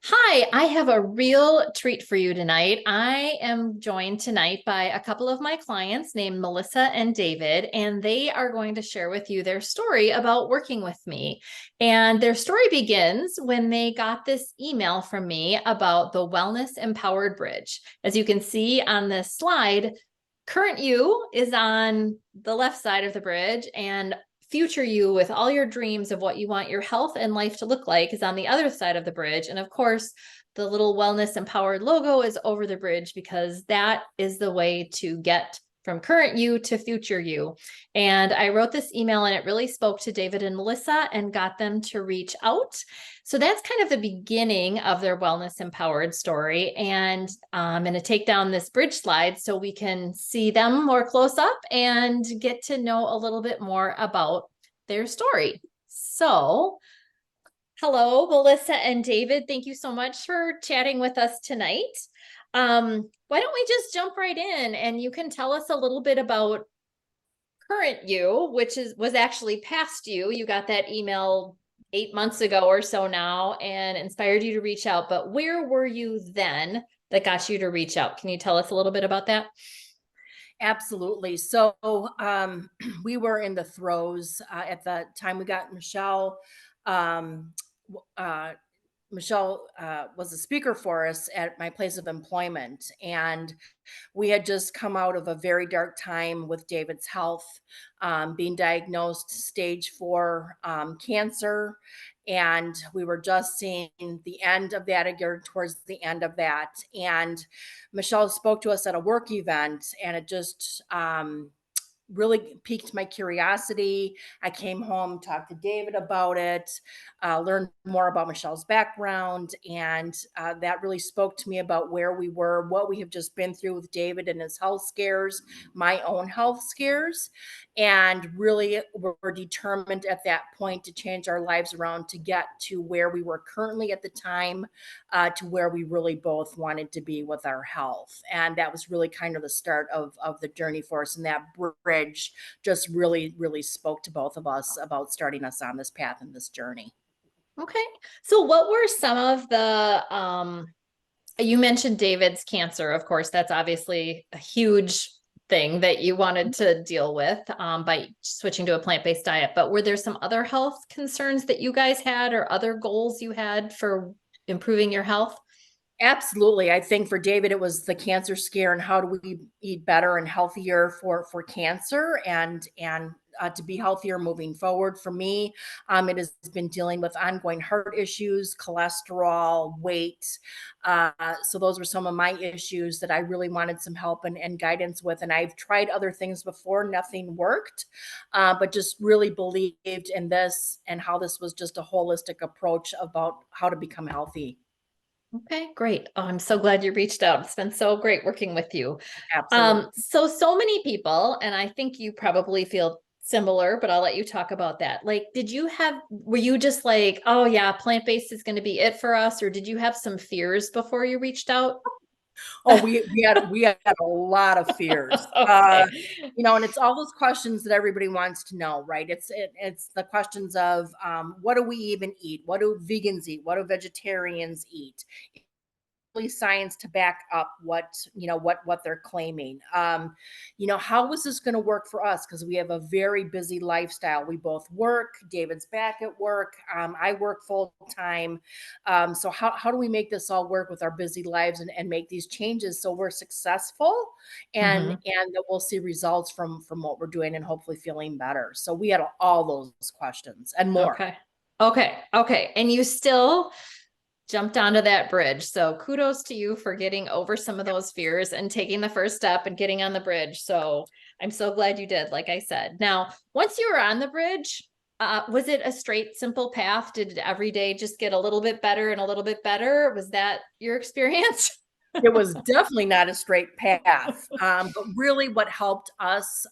Hi, I have a real treat for you tonight. I am joined tonight by a couple of my clients named Melissa and David, and they are going to share with you their story about working with me. And their story begins when they got this email from me about the Wellness Empowered Bridge. As you can see on this slide, current you is on the left side of the bridge, and future you with all your dreams of what you want your health and life to look like is on the other side of the bridge. And of course, the little Wellness Empowered logo is over the bridge because that is the way to get from current you to future you. And I wrote this email and it really spoke to David and Melissa and got them to reach out. So that's kind of the beginning of their Wellness Empowered story. And I'm going to take down this bridge slide so we can see them more close up and get to know a little bit more about their story. So, hello, Melissa and David. Thank you so much for chatting with us tonight. Why don't we just jump right in and you can tell us a little bit about current you, which was actually past you. You got that email 8 months ago or so now and inspired you to reach out. But where were you then that got you to reach out? Can you tell us a little bit about that? Absolutely. So we were in the throes at the time we got Michelle. Um, Michelle was a speaker for us at my place of employment, and we had just come out of a very dark time with David's health, being diagnosed stage 4 cancer. And we were just seeing the end of that, again, towards the end of that. And Michelle spoke to us at a work event, and it just really piqued my curiosity. I came home, talked to David about it, learned more about Michelle's background, and that really spoke to me about where we were, what we have just been through with David and his health scares, my own health scares, and really were determined at that point to change our lives around to get to where we were currently at the time, to where we really both wanted to be with our health. And that was really kind of the start of the journey for us. And that bridge just really, really spoke to both of us about starting us on this path and this journey. Okay. So what were some of the you mentioned David's cancer, of course, that's obviously a huge thing that you wanted to deal with by switching to a plant-based diet. But were there some other health concerns that you guys had or other goals you had for improving your health? Absolutely. I think for David, it was the cancer scare and how do we eat better and healthier for cancer and to be healthier moving forward. For me, it has been dealing with ongoing heart issues, cholesterol, weight. So those were some of my issues that I really wanted some help and guidance with. And I've tried other things before, nothing worked, but just really believed in this and how this was just a holistic approach about how to become healthy. Okay, great. Oh, I'm so glad you reached out. It's been so great working with you. Absolutely. So many people, and I think you probably feel similar, but I'll let you talk about that. Like, were you just like, oh yeah, plant-based is going to be it for us, or did you have some fears before you reached out? Oh, we had a lot of fears. Okay. And it's all those questions that everybody wants to know, right? It's the questions of what do we even eat? What do vegans eat? What do vegetarians eat? Really science to back up what they're claiming. How is this going to work for us? Because we have a very busy lifestyle. We both work. David's back at work. I work full time. So how do we make this all work with our busy lives and make these changes so we're successful and that we'll see results from what we're doing and hopefully feeling better. So we had all those questions and more. Okay. Okay. And you still jumped onto that bridge. So kudos to you for getting over some of those fears and taking the first step and getting on the bridge. So I'm so glad you did, like I said. Now, once you were on the bridge, was it a straight, simple path? Did every day just get a little bit better and a little bit better? Was that your experience? It was definitely not a straight path. But really what helped us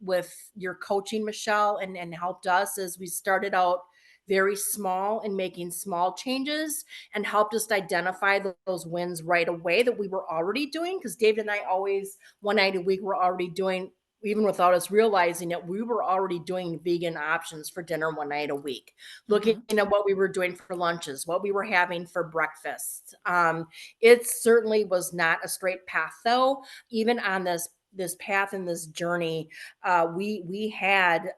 with your coaching, Michelle, and helped us is we started out very small and making small changes and helped us identify those wins right away that we were already doing. Because David and I always, one night a week, we're already doing even without us realizing it, we were already doing vegan options for dinner one night a week, looking Mhm. at what we were doing for lunches, what we were having for breakfast. It certainly was not a straight path, though. Even on this path and this journey, we had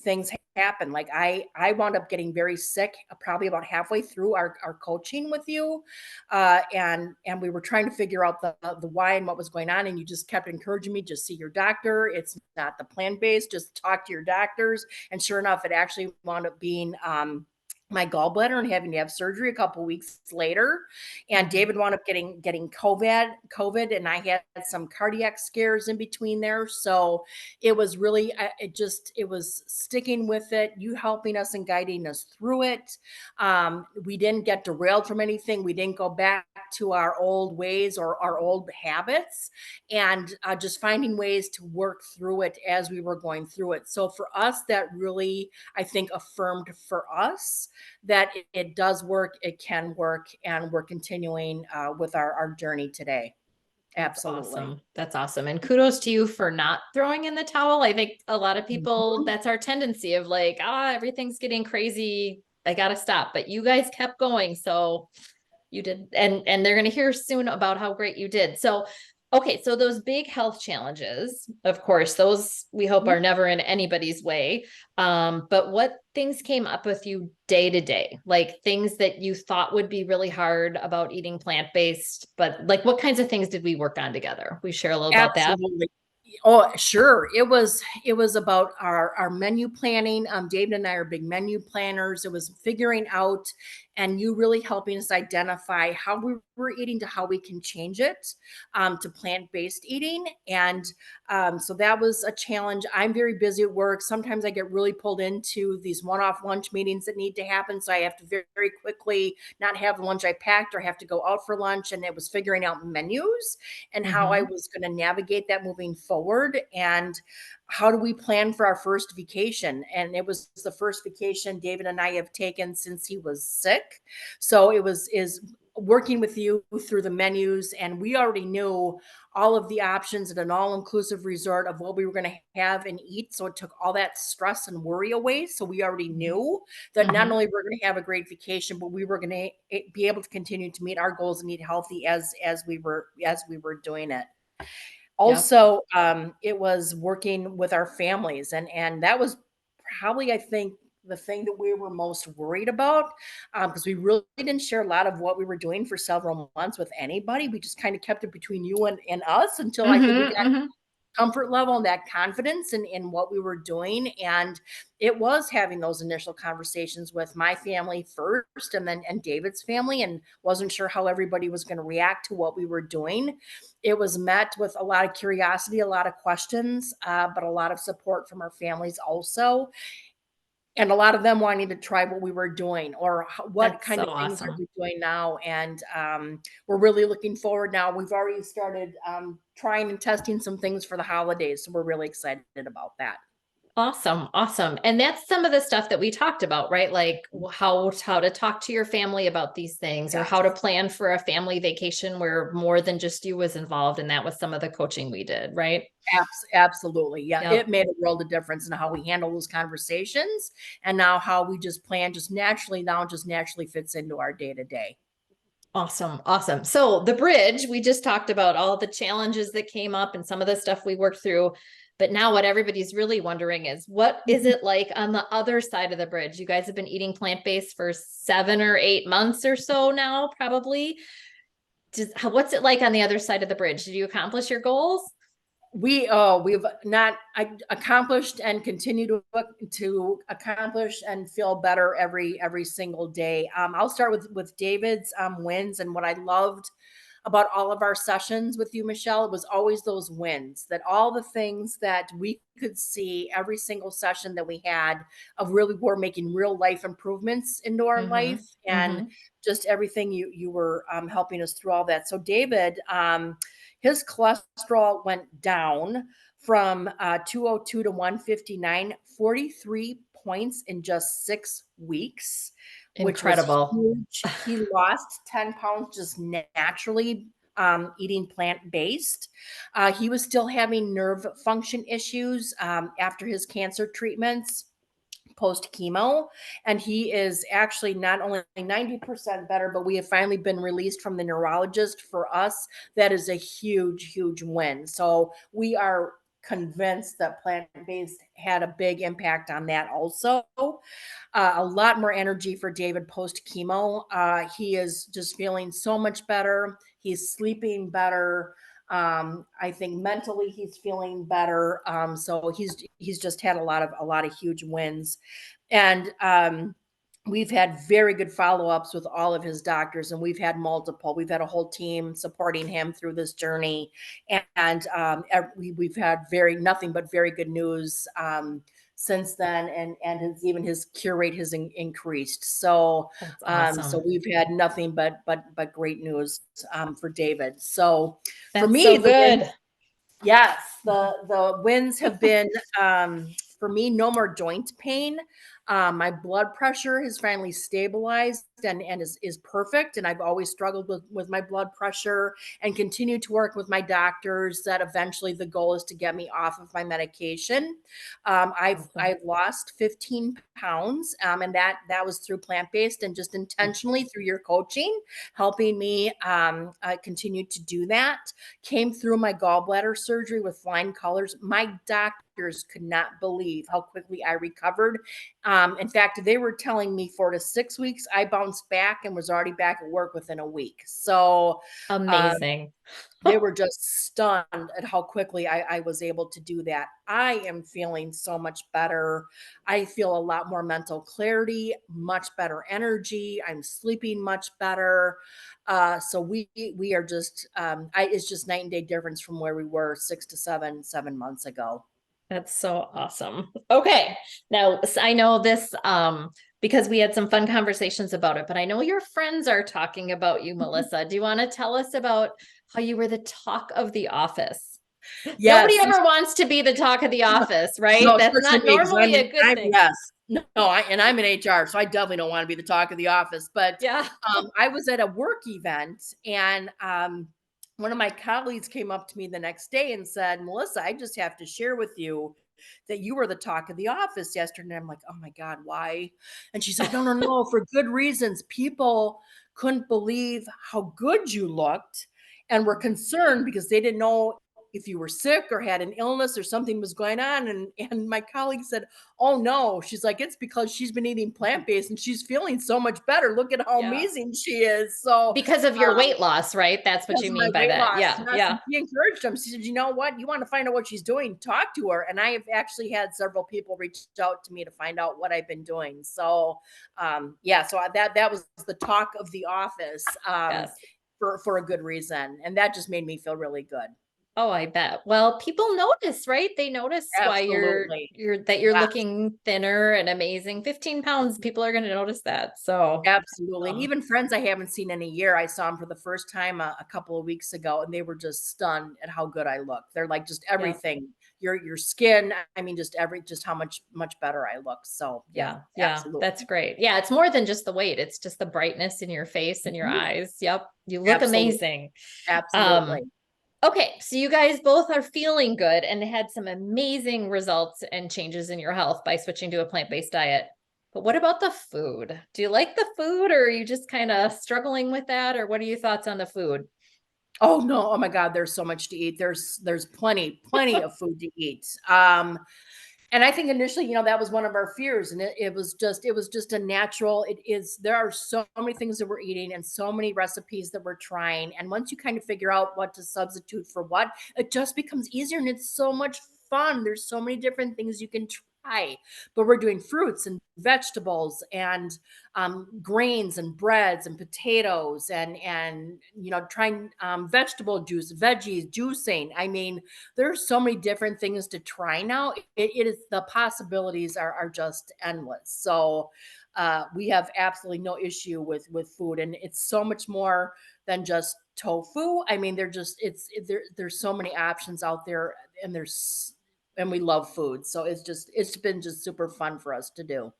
things happen. Like I wound up getting very sick, probably about halfway through our coaching with you, and we were trying to figure out the why and what was going on. And you just kept encouraging me, just see your doctor. It's not the plant based. Just talk to your doctors. And sure enough, it actually wound up being my gallbladder and having to have surgery a couple weeks later. And Mhm. David wound up getting COVID, and I had some cardiac scares in between there. So it was really it was sticking with it, you helping us and guiding us through it. We didn't get derailed from anything. We didn't go back to our old ways or our old habits, and just finding ways to work through it as we were going through it. So for us, that really, I think, affirmed for us that it does work, it can work, and we're continuing with our journey today. That's Absolutely. awesome. That's awesome. And kudos to you for not throwing in the towel. I think a lot of people, Mhm. that's our tendency of like, everything's getting crazy. I gotta stop. But you guys kept going. So you did, and they're gonna hear soon about how great you did. So okay, so those big health challenges, of course, those we hope are never in anybody's way. But what things came up with you day to day? Like things that you thought would be really hard about eating plant-based, but like what kinds of things did we work on together? We share a little about that. Absolutely. Oh, sure. It was about our menu planning. David and I are big menu planners. It was figuring out and you really helping us identify how we were eating to how we can change it to plant-based eating. And so that was a challenge. I'm very busy at work. Sometimes I get really pulled into these one-off lunch meetings that need to happen. So I have to very, very quickly not have the lunch I packed or have to go out for lunch. And it was figuring out menus and how I Mm-hmm. was going to navigate that moving forward. And how do we plan for our first vacation? And it was the first vacation David and I have taken since he was sick. So it was is working with you through the menus, and we already knew all of the options at an all-inclusive resort of what we were going to have and eat. So it took all that stress and worry away. So we already knew that not Mm-hmm. only we're going to have a great vacation, but we were going to be able to continue to meet our goals and eat healthy as we were doing it. Yep. Also, it was working with our families, and that was probably, I think, the thing that we were most worried about, because we really didn't share a lot of what we were doing for several months with anybody. We just kind of kept it between you and us until I think we Mm-hmm. got Mm-hmm. comfort level and that confidence in what we were doing. And it was having those initial conversations with my family first and David's family, and wasn't sure how everybody was going to react to what we were doing. It was met with a lot of curiosity, a lot of questions, but a lot of support from our families also, and a lot of them wanting to try what we were doing or what That's kind so of things are awesome. we doing now. And we're really looking forward now. We've already started trying and testing some things for the holidays, so we're really excited about that. Awesome, awesome. And that's some of the stuff that we talked about, right? Like how to talk to your family about these things or how to Yes. plan for a family vacation where more than just you was involved. And that was some of the coaching we did, right? Absolutely. Yeah. It Yep. made a world of difference in how we handle those conversations, and now how we just plan just naturally fits into our day to day. Awesome, awesome. So the bridge, we just talked about all the challenges that came up and some of the stuff we worked through. But now what everybody's really wondering is what is it like on the other side of the bridge? You guys have been eating plant-based for 7 or 8 months or so now, probably. What's it like on the other side of the bridge? Did you accomplish your goals? We've not accomplished and continue to accomplish and feel better every single day. I'll start with David's wins, and what I loved about all of our sessions with you, Michelle, it was always those wins, that all the things that we could see every single session that we had of really were making real life improvements into our Mm-hmm. life, and Mm-hmm. just everything you were helping us through all that. So David, his cholesterol went down from 202 to 159, 43 points in just 6 weeks, which was Incredible. huge. He lost 10 pounds just naturally eating plant-based. He was still having nerve function issues after his cancer treatments post chemo, and he is actually not only 90% better, but we have finally been released from the neurologist. For us, that is a huge win. So we are convinced that plant-based had a big impact on that also. A lot more energy for David post chemo. He is just feeling so much better. He's sleeping better. I think mentally he's feeling better. So he's just had a lot of huge wins, and we've had very good follow-ups with all of his doctors, and we've had multiple. We've had a whole team supporting him through this journey, and we've had nothing but very good news since then, and even his cure rate has increased. So That's so awesome. we've had nothing but great news for David. So for That's me, so the win, good. yes, the wins have been for me, no more joint pain. My blood pressure has finally stabilized and is perfect. And I've always struggled with my blood pressure and continue to work with my doctors that eventually the goal is to get me off of my medication. Awesome. I've lost 15 pounds, and that was through plant based and just intentionally through your coaching, helping me continue to do that. Came through my gallbladder surgery with flying colors. My doctors could not believe how quickly I recovered. In fact, they were telling me 4 to 6 weeks. I bounced back and was already back at work within a week. So um, Amazing. they were just stunned at how quickly I was able to do that. I am feeling so much better. I feel a lot more mental clarity, much better energy. I'm sleeping much better. So we are just it's just night and day difference from where we were 6 to 7 months ago. That's so awesome. Okay. Now, I know this because we had some fun conversations about it, but I know your friends are talking about you, Melissa. Do you want to tell us about how you were the talk of the office? Nobody Yes, ever wants to be the talk of the office, right? no, That's especially not me because normally a good I'm thing. yes. No, I'm in HR, so I definitely don't want to be the talk of the office. But Yeah. I was at a work event, and one of my colleagues came up to me the next day and said, "Melissa, I just have to share with you that you were the talk of the office yesterday." And I'm like, "Oh my God, why?" And she's like, "No, for good reasons. People couldn't believe how good you looked and were concerned because they didn't know if you were sick or had an illness or something was going on." And my colleague said, "Oh no." She's like, "It's because she's been eating plant-based and she's feeling so much better. Look at how Yeah. amazing she is." So Because of your weight loss, right? That's what because you of my mean by weight that. loss, Yeah. yes, Yeah. and she encouraged him. She said, "You know what? You want to find out what she's doing? Talk to her." And I have actually had several people reach out to me to find out what I've been doing. So, yeah, so that was the talk of the office Yes. for a good reason, and that just made me feel really good. Oh, I bet. Well, people notice, right? They notice why Absolutely, you're yeah. looking thinner and amazing. 15 pounds, people are going to notice that. So, Absolutely, and um, even friends I haven't seen in a year, I saw them for the first time a couple of weeks ago, and they were just stunned at how good I look. They're like, just yeah, everything, your skin, I mean, just how much better I look. So, yeah, yeah, that's absolutely. great. Yeah, it's more than just the weight. It's just the brightness in your face and your Mhm. eyes. Yep, you look Absolutely, amazing. absolutely. Um, okay, so you guys both are feeling good and had some amazing results and changes in your health by switching to a plant-based diet. But what about the food? Do you like the food or are you just kind of struggling with that? Or what are your thoughts on the food? Oh, no, oh my God, there's so much to eat. There's plenty of food to eat. And I think initially, that was one of our fears, and it was just a natural. It is There are so many things that we're eating and so many recipes that we're trying, and once you kind of figure out what to substitute for what, it just becomes easier and it's so much fun. There's so many different things you can try, but we're doing fruits and vegetables and grains and breads and potatoes and trying vegetable juice, veggies, juicing. I mean, there's so many different things to try now. It is the possibilities are just endless. So we have absolutely no issue with food, and it's so much more than just tofu. I mean, there's so many options out there, and we love food. So it's been just super fun for us to do.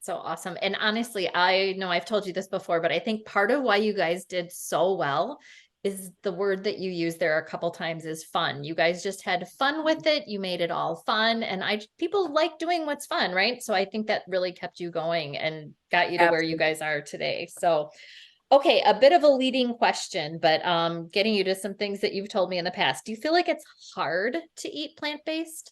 So awesome. And honestly, I know I've told you this before, but I think part of why you guys did so well is the word that you used there a couple times is fun. You guys just had fun with it. You made it all fun. And people like doing what's fun, right? So I think that really kept you going and got you to where you Absolutely. guys are today. So, okay, a bit of a leading question, but getting you to some things that you've told me in the past. Do you feel like it's hard to eat plant-based?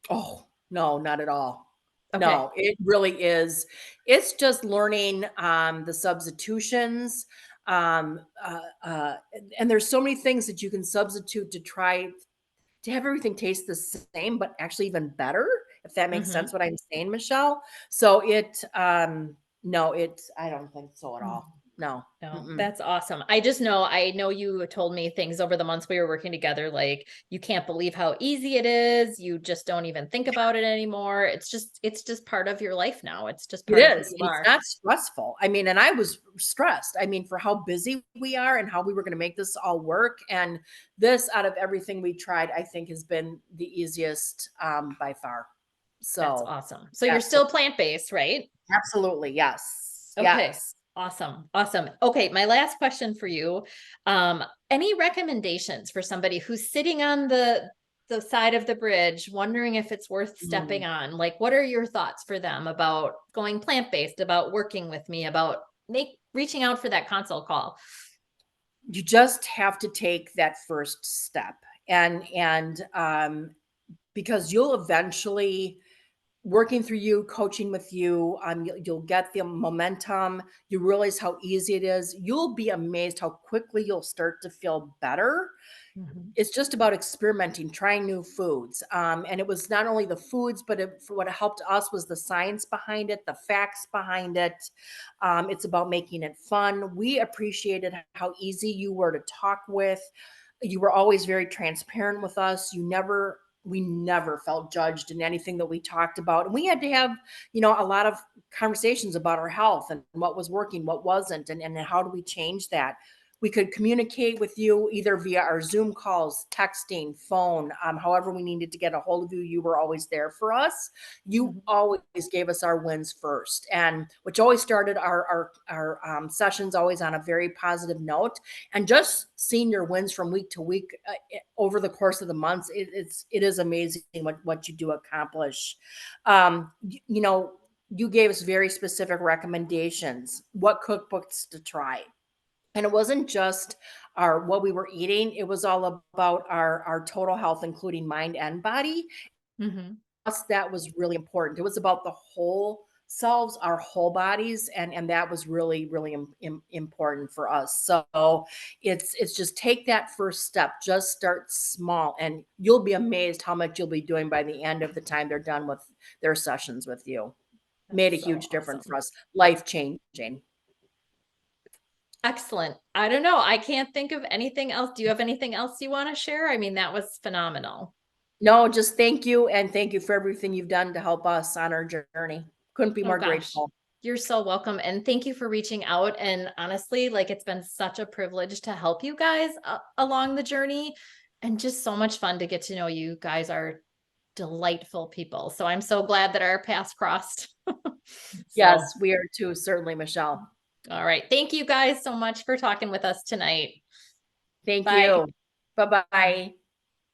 Oh, no, not at all. Okay. No, it really is. It's just learning, the substitutions, and there's so many things that you can substitute to try to have everything taste the same, but actually even better, if that makes Mm-hmm. sense what I'm saying, Michelle. So no, I don't think so at all. No. No, Mm-mm. that's awesome. I know you told me things over the months we were working together, like you can't believe how easy it is. You just don't even think about it anymore. It's just part of your life now. It's just It part of who is. you It's are. not stressful. I mean, and I was stressed. I mean, for how busy we are and how we were going to make this all work. And this, out of everything we tried, I think has been the easiest by far. That's So, awesome. So you're absolutely. still plant-based, right? Absolutely. Yes. Okay. Yes. Awesome. Awesome. Okay, my last question for you. Any recommendations for somebody who's sitting on the side of the bridge wondering if it's worth stepping Mm. on? Like what are your thoughts for them about going plant-based, about working with me, about reaching out for that consult call? You just have to take that first step. And because you'll eventually working through you, coaching with you, you'll get the momentum. You realize how easy it is. You'll be amazed how quickly you'll start to feel better. Mhm. It's just about experimenting, trying new foods. And it was not only the foods, but for what helped us was the science behind it, the facts behind it. It's about making it fun. We appreciated how easy you were to talk with. You were always very transparent with us. We never felt judged in anything that we talked about. And we had to have, a lot of conversations about our health and what was working, what wasn't, and how do we change that. We could communicate with you either via our Zoom calls, texting, phone, however we needed to get a hold of you. You were always there for us. You Mhm. always gave us our wins first, and which always started our sessions always on a very positive note. And just seeing your wins from week to week over the course of the months, it is amazing what you do accomplish. You gave us very specific recommendations, what cookbooks to try, and it wasn't just our what we were eating, it was all about our total health, including mind and body. Mhm. Us, that was really important. It was about the whole selves, our whole bodies, and that was really, really important for us. So it's just take that first step, just start small, and you'll be amazed how much you'll be doing by the end of the time they're done with their sessions with you. Made a That's so huge difference for awesome. us, life changing. Excellent. I don't know. I can't think of anything else. Do you have anything else you want to share? I mean, that was phenomenal. No, just thank you, and thank you for everything you've done to help us on our journey. Couldn't be Oh more gosh, grateful. you're so welcome. And thank you for reaching out. And honestly, like it's been such a privilege to help you guys along the journey and just so much fun to get to know you guys are delightful people. So I'm so glad that our paths crossed. Yes, So, we are too, certainly, Michelle. all right. Thank you guys so much for talking with us tonight. Thank Bye. you. Bye-bye.